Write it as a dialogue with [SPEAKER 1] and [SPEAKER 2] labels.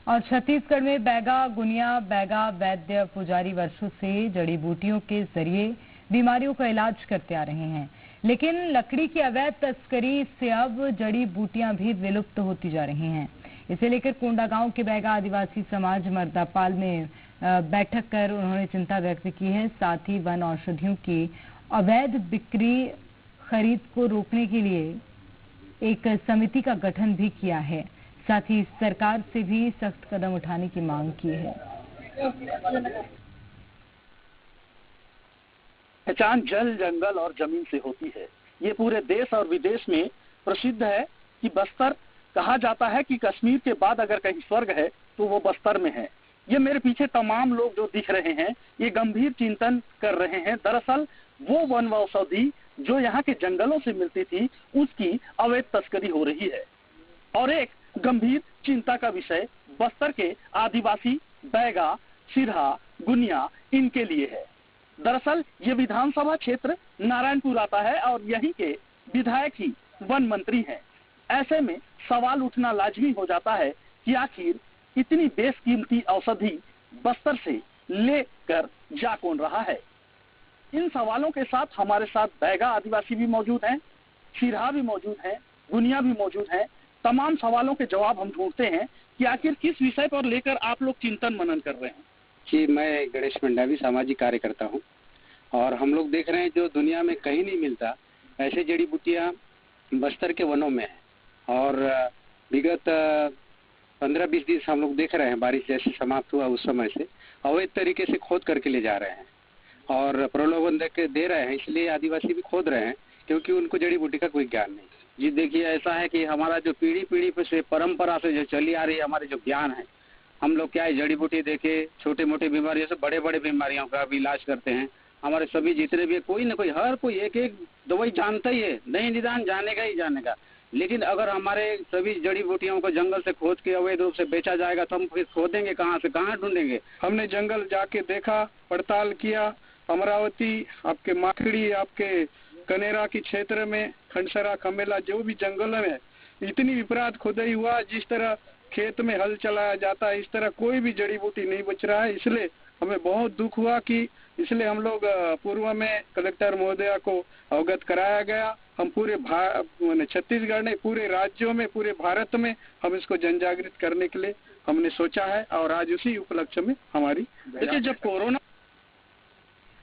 [SPEAKER 1] और छत्तीसगढ़ में बैगा, गुनिया, बैगा वैद्य पुजारी वर्षों से जड़ी बूटियों के जरिए बीमारियों का इलाज करते आ रहे हैं, लेकिन लकड़ी की अवैध तस्करी से अब जड़ी बूटियां भी विलुप्त होती जा रही हैं। इसे लेकर कोंडागांव के बैगा आदिवासी समाज मर्दापाल में बैठक कर उन्होंने चिंता व्यक्त की है। साथ ही वन औषधियों की अवैध बिक्री खरीद को रोकने के लिए एक समिति का गठन भी किया है। साथ ही सरकार से भी सख्त कदम उठाने की मांग की है।
[SPEAKER 2] पहचान जल, जंगल और जमीन से होती है। ये पूरे देश और विदेश में प्रसिद्ध है कि बस्तर, कहा जाता है कि कश्मीर के बाद अगर कहीं स्वर्ग है तो वो बस्तर में है। ये मेरे पीछे तमाम लोग जो दिख रहे हैं, ये गंभीर चिंतन कर रहे हैं। दरअसल वो वन औषधि जो यहाँ के जंगलों से मिलती थी, उसकी अवैध तस्करी हो रही है। और एक गंभीर चिंता का विषय बस्तर के आदिवासी बैगा, सिरहा, गुनिया इनके लिए है। दरअसल ये विधानसभा क्षेत्र नारायणपुर आता है और यहीं के विधायक ही वन मंत्री हैं। ऐसे में सवाल उठना लाजमी हो जाता है कि आखिर इतनी बेशकीमती औषधि बस्तर से लेकर जा कौन रहा है। इन सवालों के साथ हमारे साथ बैगा आदिवासी भी मौजूद हैं, सिरहा भी मौजूद हैं, गुनिया भी मौजूद हैं। तमाम सवालों के जवाब हम ढूंढते हैं कि आखिर किस विषय पर लेकर आप लोग चिंतन मनन कर रहे हैं।
[SPEAKER 3] जी, मैं गणेश मंडावी सामाजिक कार्यकर्ता हूँ और हम लोग देख रहे हैं जो दुनिया में कहीं नहीं मिलता ऐसे जड़ी बूटियाँ बस्तर के वनों में है। और विगत 15-20 दिन से हम लोग देख रहे हैं, बारिश जैसे समाप्त हुआ उस समय से अवैध तरीके से खोद करके ले जा रहे हैं और प्रलोभन दे रहे हैं। इसलिए आदिवासी भी खोद रहे हैं क्योंकि उनको जड़ी बूटी का कोई ज्ञान नहीं। जी देखिए, ऐसा है कि हमारा जो पीढ़ी से परंपरा से जो चली आ रही है, हमारे जो ज्ञान है, हम लोग क्या है जड़ी बूटी देके छोटे मोटे बीमारियों से बड़े बड़े बीमारियों का भी इलाज करते हैं। हमारे सभी जितने भी कोई ना कोई, हर कोई एक एक दवाई जानता ही है, नहीं निदान जानेगा ही जानेगा। लेकिन अगर हमारे सभी जड़ी बूटियों को जंगल से खोद के अवैध रूप से बेचा जाएगा तो हम फिर खोदेंगे कहाँ से, कहाँ ढूंढेंगे।
[SPEAKER 4] हमने जंगल जाके देखा, पड़ताल किया। अमरावती, आपके माखड़ी, आपके कनेरा की क्षेत्र में खंडसरा, खमेला, जो भी जंगल में इतनी विपराध खुदाई हुआ, जिस तरह खेत में हल चलाया जाता है इस तरह कोई भी जड़ी बूटी नहीं बच रहा है। इसलिए हमें बहुत दुख हुआ कि इसलिए हम लोग पूर्व में कलेक्टर महोदया को अवगत कराया गया। हम पूरे छत्तीसगढ़ ने पूरे राज्यों में, पूरे भारत में हम इसको जनजागृत करने के लिए हमने सोचा है और आज उसी उपलक्ष्य में हमारी।
[SPEAKER 2] देखिए, जब कोरोना